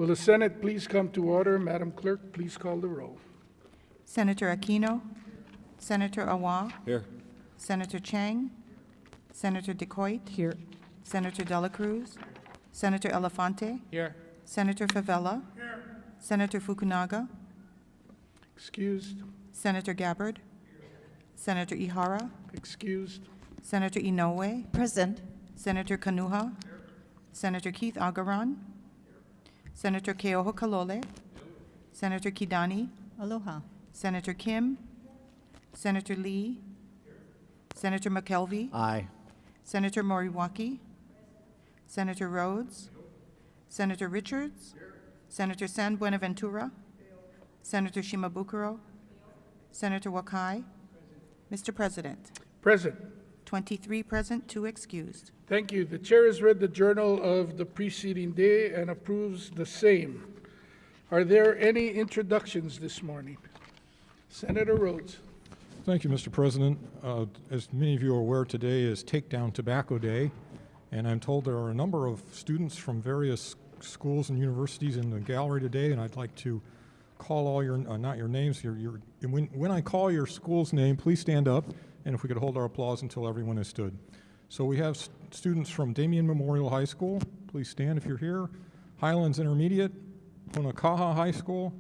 Will the Senate please come to order? Madam Clerk, please call the roll. Senator Aquino, Senator Awa, Here. Senator Chang, Senator DeCoit, Here. Senator Dela Cruz, Senator Elefante, Here. Senator Favela, Senator Fukunaga, Excused. Senator Gabbard, Senator Ihara, Excused. Senator Inoue, Present. Senator Kanuha, Senator Keith Agaran, Senator Keoho Kalole, Senator Kidani, Aloha. Senator Kim, Senator Lee, Senator McKelvey, Aye. Senator Moriwaki, Senator Rhodes, Senator Richards, Senator San Buenaventura, Senator Shimabukuro, Senator Wakai. Mr. President, Present. 23 present, 2 excused. Thank you. The chair has read the journal of the preceding day and approves the same. Are there any introductions this morning? Senator Rhodes. Thank you, Mr. President. As many of you are aware, today is Takedown Tobacco Day, and I'm told there are a number of students from various schools and universities in the gallery today, and I'd like to call all your, not your names, when I call your school's name, please stand up, and if we could hold our applause until everyone has stood. So we have students from Damien Memorial High School. Please stand if you're here. Highlands Intermediate, Punakaha High School,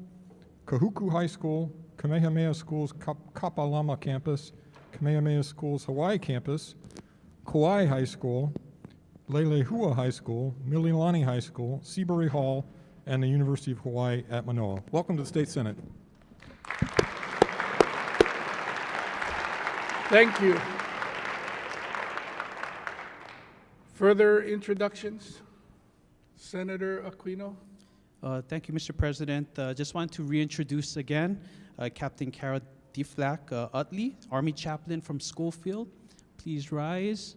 Kahuku High School, Kamehameha Schools Kapalama Campus, Kamehameha Schools Hawaii Campus, Kauai High School, Lelehua High School, Mililani High School, Seabury Hall, and the University of Hawaii at Manoa. Welcome to the State Senate. Thank you. Further introductions? Senator Aquino. Thank you, Mr. President. Just want to reintroduce again Captain Carol DeFlack Utley, Army Chaplain from Schofield. Please rise.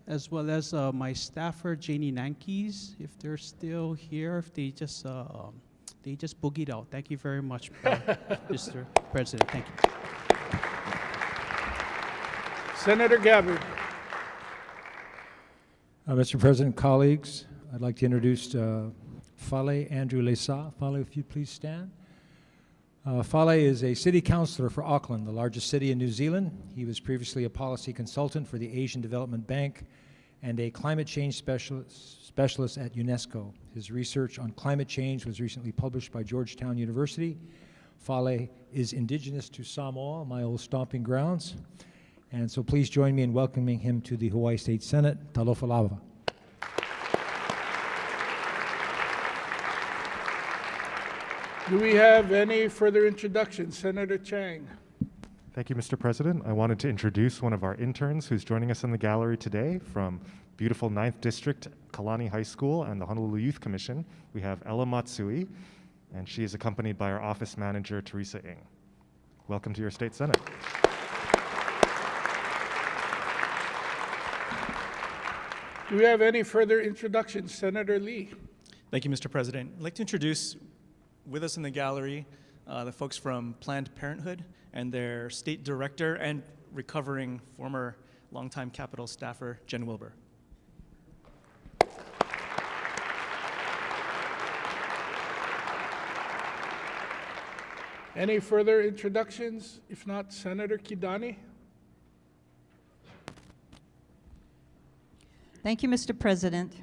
As well as my staffer, Janie Nankes, if they're still here, if they just boogied out. Thank you very much, Mr. President. Thank you. Senator Gabbard. Mr. President, colleagues, I'd like to introduce Fale Andrew Lesa. Fale, if you please stand. Fale is a city councillor for Auckland, the largest city in New Zealand. He was previously a policy consultant for the Asian Development Bank and a climate change specialist at UNESCO. His research on climate change was recently published by Georgetown University. Fale is indigenous to Samoa, my old stomping grounds. And so please join me in welcoming him to the Hawaii State Senate. Talofa lava. Do we have any further introductions? Senator Chang. Thank you, Mr. President. I wanted to introduce one of our interns who's joining us in the gallery today from beautiful 9th District, Kalani High School and the Honolulu Youth Commission. We have Ella Matsui, and she is accompanied by our office manager, Teresa Ng. Welcome to your State Senate. Do we have any further introductions? Senator Lee. Thank you, Mr. President. I'd like to introduce with us in the gallery the folks from Planned Parenthood and their state director and recovering former longtime Capitol staffer, Jen Wilbur. Any further introductions? If not, Senator Kidani. Thank you, Mr. President.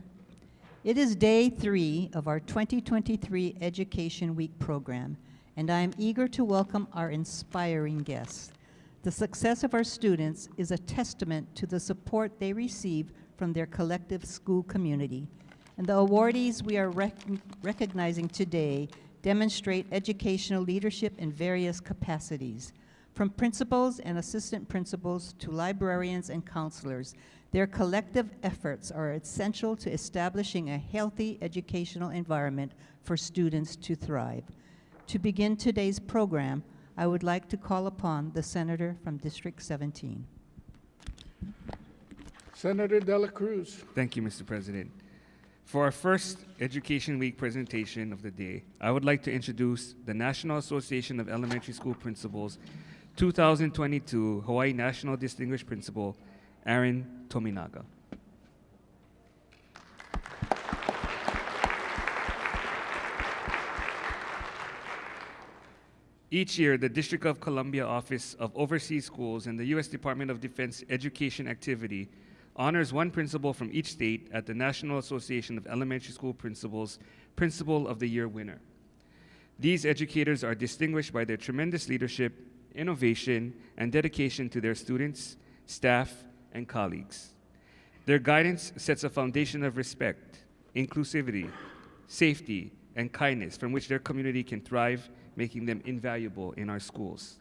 It is day 3 of our 2023 Education Week program, and I am eager to welcome our inspiring guests. The success of our students is a testament to the support they receive from their collective school community, and the awardees we are recognizing today demonstrate educational leadership in various capacities. From principals and assistant principals to librarians and counselors, their collective efforts are essential to establishing a healthy educational environment for students to thrive. To begin today's program, I would like to call upon the senator from District 17. Senator Dela Cruz. Thank you, Mr. President. For our first Education Week presentation of the day, I would like to introduce the National Association of Elementary School Principals 2022 Hawaii National Distinguished Principal, Aaron Tominaga. Each year, the District of Columbia Office of Overseas Schools and the U.S. Department of Defense Education Activity honors one principal from each state at the National Association of Elementary School Principals Principal of the Year winner. These educators are distinguished by their tremendous leadership, innovation, and dedication to their students, staff, and colleagues. Their guidance sets a foundation of respect, inclusivity, safety, and kindness from which their community can thrive, making them invaluable in our schools.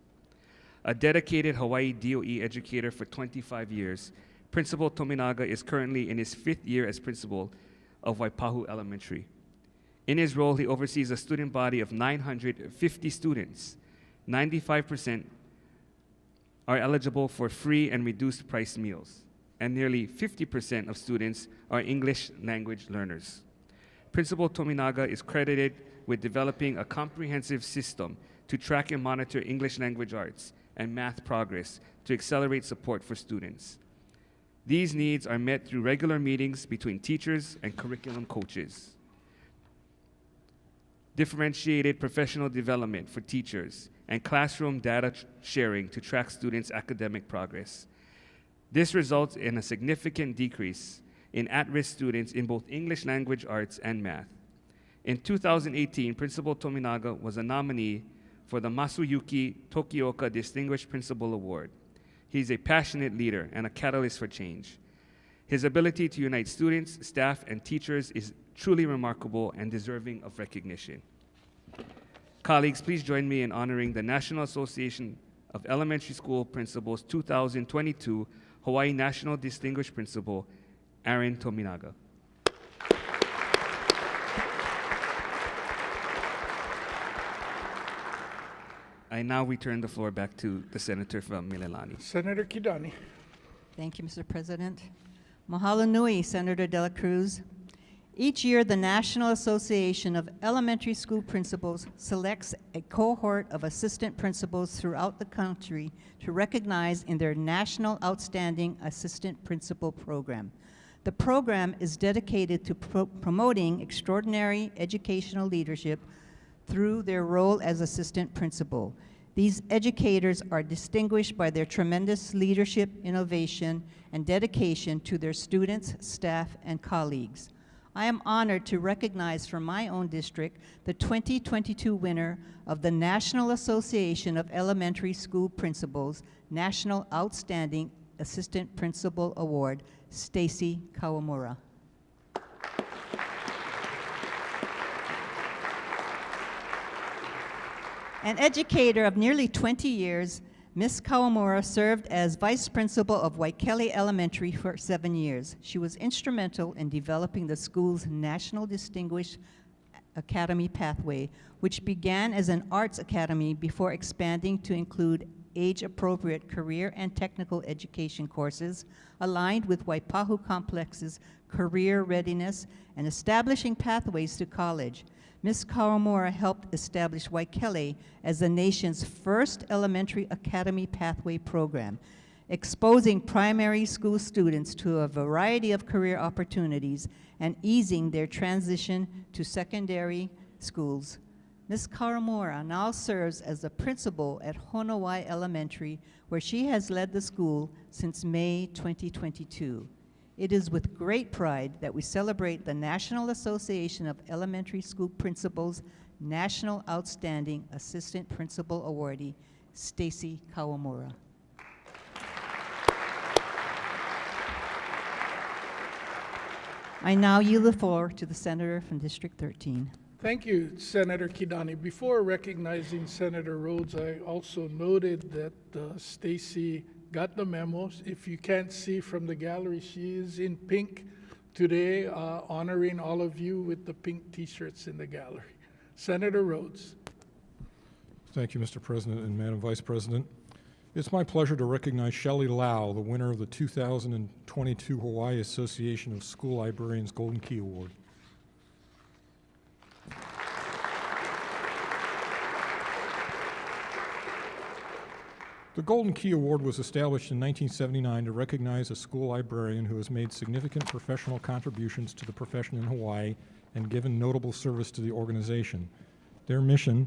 A dedicated Hawaii DOE educator for 25 years, Principal Tominaga is currently in his 5th year as principal of Waipahu Elementary. In his role, he oversees a student body of 950 students. 95% are eligible for free and reduced price meals, and nearly 50% of students are English language learners. Principal Tominaga is credited with developing a comprehensive system to track and monitor English language arts and math progress to accelerate support for students. These needs are met through regular meetings between teachers and curriculum coaches, differentiated professional development for teachers, and classroom data sharing to track students' academic progress. This results in a significant decrease in at-risk students in both English language arts and math. In 2018, Principal Tominaga was a nominee for the Masuyuki Tokioka Distinguished Principal Award. He's a passionate leader and a catalyst for change. His ability to unite students, staff, and teachers is truly remarkable and deserving of recognition. Colleagues, please join me in honoring the National Association of Elementary School Principals 2022 Hawaii National Distinguished Principal, Aaron Tominaga. I now return the floor back to the Senator from Mililani. Senator Kidani. Thank you, Mr. President. Mahalo nui, Senator De La Cruz. Each year, the National Association of Elementary School Principals selects a cohort of assistant principals throughout the country to recognize in their National Outstanding Assistant Principal Program. The program is dedicated to promoting extraordinary educational leadership through their role as assistant principal. These educators are distinguished by their tremendous leadership, innovation, and dedication to their students, staff, and colleagues. I am honored to recognize from my own district the 2022 winner of the National Association of Elementary School Principals National Outstanding Assistant Principal Award, Stacy Kawamura. An educator of nearly 20 years, Ms. Kawamura served as vice principal of Waikele Elementary for 7 years. She was instrumental in developing the school's National Distinguished Academy pathway, which began as an arts academy before expanding to include age-appropriate career and technical education courses aligned with Waipahu Complex's career readiness and establishing pathways to college. Ms. Kawamura helped establish Waikele as the nation's first elementary academy pathway program, exposing primary school students to a variety of career opportunities and easing their transition to secondary schools. Ms. Kawamura now serves as the principal at Honowai Elementary, where she has led the school since May 2022. It is with great pride that we celebrate the National Association of Elementary School Principals National Outstanding Assistant Principal Awardee, Stacy Kawamura. I now yield the floor to the Senator from District 13. Thank you, Senator Kidani. Before recognizing Senator Rhodes, I also noted that Stacy got the memos. If you can't see from the gallery, she is in pink today, honoring all of you with the pink t-shirts in the gallery. Senator Rhodes. Thank you, Mr. President and Madam Vice President. It's my pleasure to recognize Shelley Lau, the winner of the 2022 Hawaii Association of School Librarians Golden Key Award. The Golden Key Award was established in 1979 to recognize a school librarian who has made significant professional contributions to the profession in Hawaii and given notable service to the organization. Their mission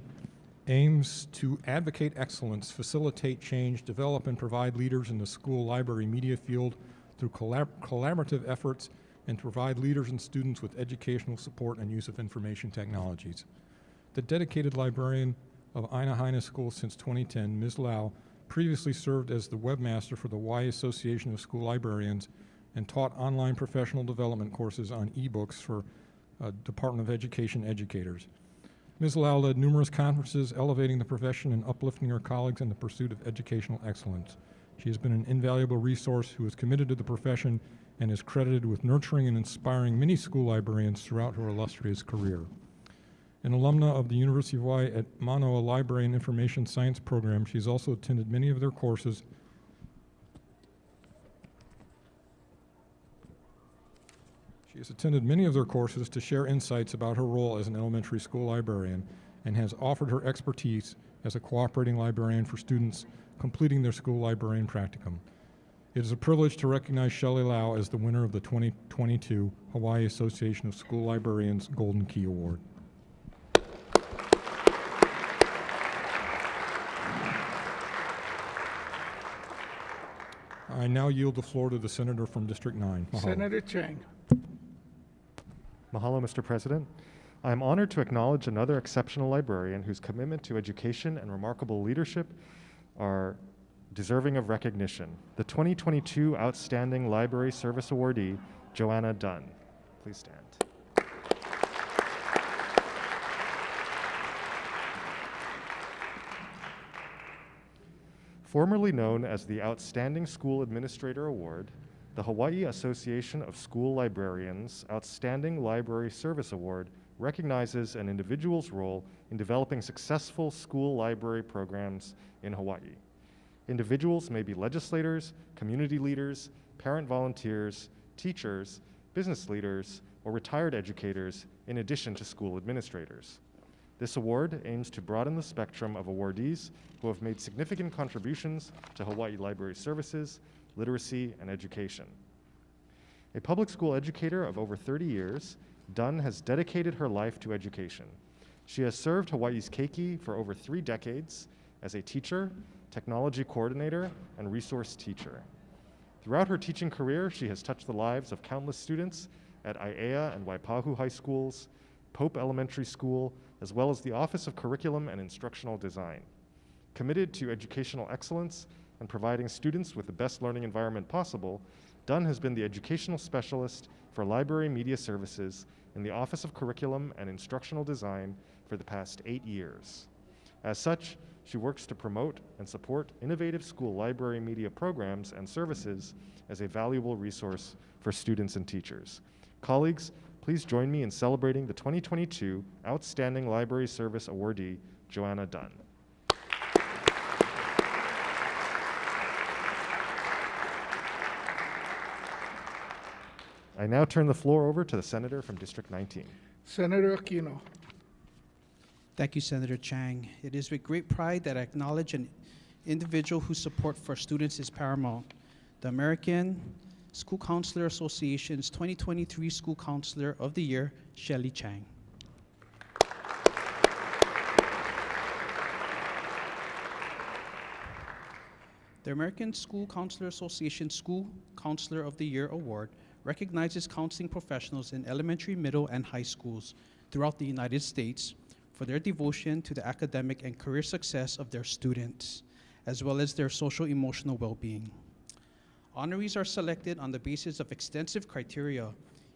aims to advocate excellence, facilitate change, develop and provide leaders in the school library media field through collaborative efforts, and to provide leaders and students with educational support and use of information technologies. The dedicated librarian of Aina Haina School since 2010, Ms. Lau, previously served as the webmaster for the Hawaii Association of School Librarians and taught online professional development courses on ebooks for Department of Education educators. Ms. Lau led numerous conferences elevating the profession and uplifting her colleagues in the pursuit of educational excellence. She has been an invaluable resource who is committed to the profession and is credited with nurturing and inspiring many school librarians throughout her illustrious career. An alumna of the University of Hawaii at Manoa Library and Information Science program, she's also attended many of their courses. She has attended many of their courses to share insights about her role as an elementary school librarian and has offered her expertise as a cooperating librarian for students completing their school librarian practicum. It is a privilege to recognize Shelley Lau as the winner of the 2022 Hawaii Association of School Librarians Golden Key Award. I now yield the floor to the senator from District 9. Mahalo. Senator Chang. Mahalo, Mr. President. I am honored to acknowledge another exceptional librarian whose commitment to education and remarkable leadership are deserving of recognition. The 2022 Outstanding Library Service Awardee, Joanna Dunn. Please stand. Formerly known as the Outstanding School Administrator Award, the Hawaii Association of School Librarians Outstanding Library Service Award recognizes an individual's role in developing successful school library programs in Hawaii. Individuals may be legislators, community leaders, parent volunteers, teachers, business leaders, or retired educators, in addition to school administrators. This award aims to broaden the spectrum of awardees who have made significant contributions to Hawaii library services, literacy, and education. A public school educator of over 30 years, Dunn has dedicated her life to education. She has served Hawaii's keiki for over 3 decades as a teacher, technology coordinator, and resource teacher. Throughout her teaching career, she has touched the lives of countless students at Aiea and Waipahu High Schools, Pope Elementary School, as well as the Office of Curriculum and Instructional Design. Committed to educational excellence and providing students with the best learning environment possible, Dunn has been the educational specialist for library media services in the Office of Curriculum and Instructional Design for the past 8 years. As such, she works to promote and support innovative school library media programs and services as a valuable resource for students and teachers. Colleagues, please join me in celebrating the 2022 Outstanding Library Service Awardee, Joanna Dunn. I now turn the floor over to the senator from District 19. Senator Aquino. Thank you, Senator Chang. It is with great pride that I acknowledge an individual whose support for students is paramount. The American School Counselor Association's 2023 School Counselor of the Year, Shelley Chang. The American School Counselor Association School Counselor of the Year Award recognizes counseling professionals in elementary, middle, and high schools throughout the United States for their devotion to the academic and career success of their students, as well as their social-emotional well-being. Honorees are selected on the basis of extensive criteria,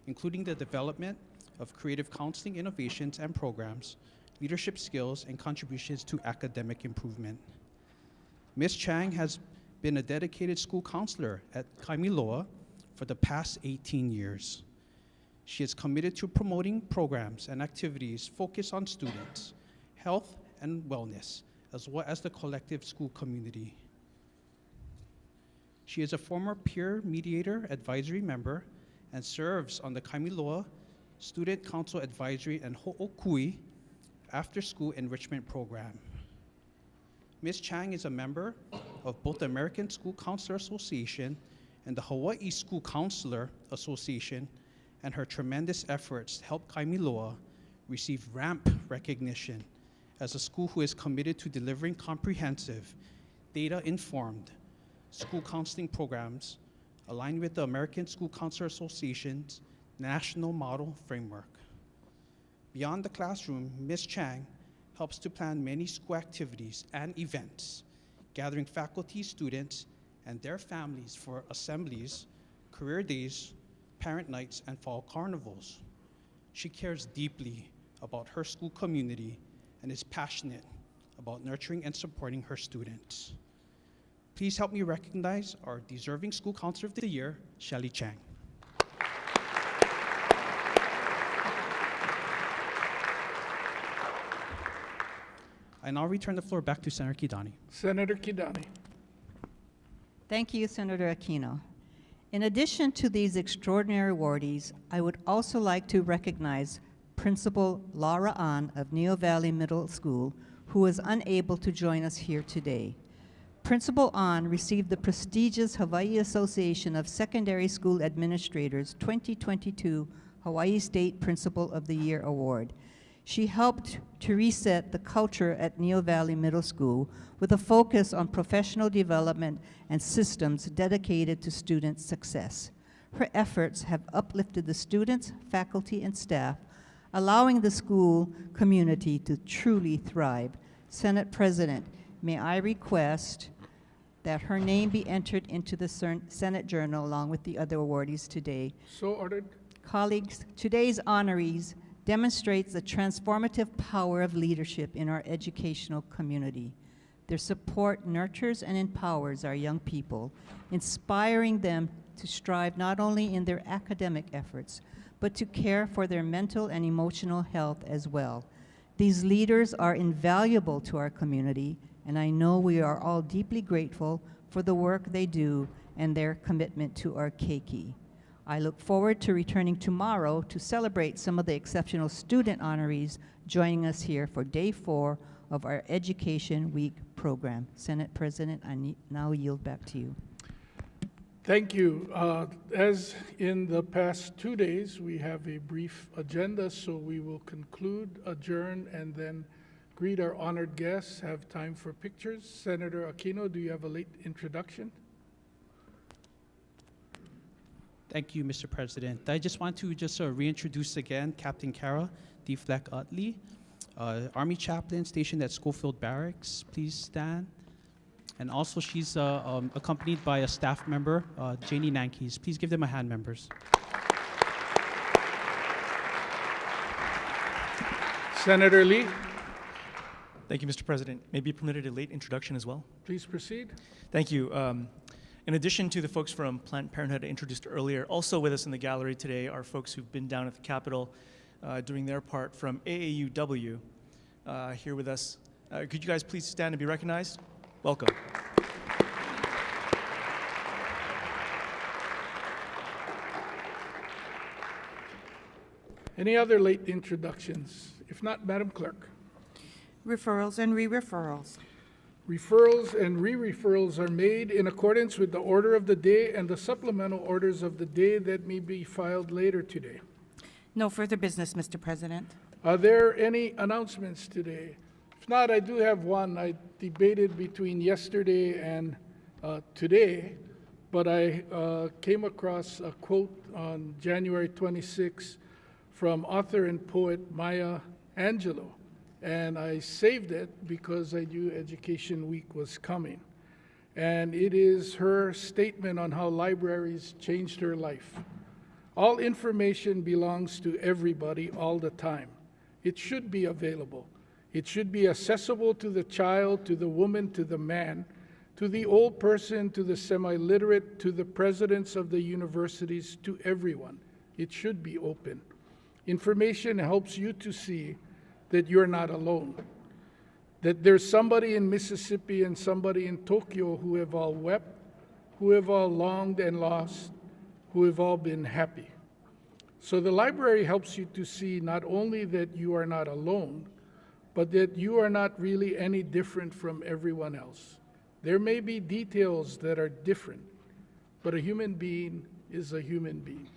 including the development of creative counseling innovations and programs, leadership skills, and contributions to academic improvement. Ms. Chang has been a dedicated school counselor at Kaimiloa for the past 18 years. She is committed to promoting programs and activities focused on students, health and wellness, as well as the collective school community. She is a former peer mediator advisory member and serves on the Kaimiloa Student Council Advisory and Ho'okui after-school enrichment program. Ms. Chang is a member of both the American School Counselor Association and the Hawaii School Counselor Association, and her tremendous efforts helped Kaimiloa receive RAMP recognition as a school who is committed to delivering comprehensive, data-informed school counseling programs aligned with the American School Counselor Association's National Model Framework. Beyond the classroom, Ms. Chang helps to plan many school activities and events, gathering faculty, students, and their families for assemblies, career days, parent nights, and fall carnivals. She cares deeply about her school community and is passionate about nurturing and supporting her students. Please help me recognize our deserving School Counselor of the Year, Shelly Chang. I now return the floor back to Senator Kidani. Senator Kidani. Thank you, Senator Aquino. In addition to these extraordinary awardees, I would also like to recognize Principal Laura An of Neo Valley Middle School, who is unable to join us here today. Principal An received the prestigious Hawaii Association of Secondary School Administrators 2022 Hawaii State Principal of the Year Award. She helped to reset the culture at Neo Valley Middle School with a focus on professional development and systems dedicated to student success. Her efforts have uplifted the students, faculty, and staff, allowing the school community to truly thrive. Senate President, may I request that her name be entered into the Senate Journal along with the other awardees today. So ordered. Colleagues, today's honorees demonstrates the transformative power of leadership in our educational community. Their support nurtures and empowers our young people, inspiring them to strive not only in their academic efforts, but to care for their mental and emotional health as well. These leaders are invaluable to our community, and I know we are all deeply grateful for the work they do and their commitment to our keiki. I look forward to returning tomorrow to celebrate some of the exceptional student honorees joining us here for Day 4 of our Education Week program. Senate President, I now yield back to you. Thank you. As in the past 2 days, we have a brief agenda, so we will conclude, adjourn, and then greet our honored guests, have time for pictures. Senator Aquino, do you have a late introduction? Thank you, Mr. President. I just want to reintroduce again Captain Kara D. Fleck Utley, Army chaplain stationed at Schofield Barracks. Please stand. And also she's accompanied by a staff member, Janie Nankes. Please give them a hand, members. Senator Lee, Thank you, Mr. President. May I be permitted a late introduction as well? please proceed. Thank you. In addition to the folks from Planned Parenthood I introduced earlier, also with us in the gallery today are folks who've been down at the Capitol doing their part from AAUW here with us. Could you guys please stand and be recognized? Welcome. Any other late introductions? If not, Madam Clerk. Referrals and re-referrals. Referrals and re-referrals are made in accordance with the order of the day and the supplemental orders of the day that may be filed later today. No further business, Mr. President. Are there any announcements today? If not, I do have one. I debated between yesterday and today, but I came across a quote on January 26 from author and poet Maya Angelou. And I saved it because I knew Education Week was coming. And it is her statement on how libraries changed her life. All information belongs to everybody all the time. It should be available. It should be accessible to the child, to the woman, to the man, to the old person, to the semi-literate, to the presidents of the universities, to everyone. It should be open. Information helps you to see that you're not alone, that there's somebody in Mississippi and somebody in Tokyo who have all wept, who have all longed and lost, who have all been happy. So the library helps you to see not only that you are not alone, but that you are not really any different from everyone else. There may be details that are different, but a human being is a human being.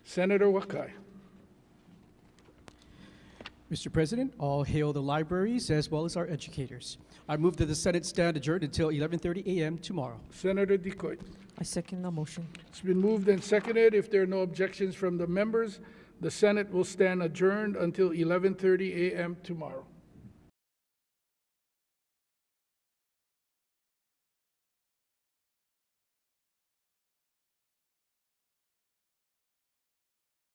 Senator Wakai. Mr. President, all hail the libraries as well as our educators. I move that the Senate stand adjourned until 11:30 a.m. tomorrow. Senator Decoit. I second the motion. It's been moved and seconded. If there are no objections from the members, the Senate will stand adjourned until 11:30 a.m. tomorrow.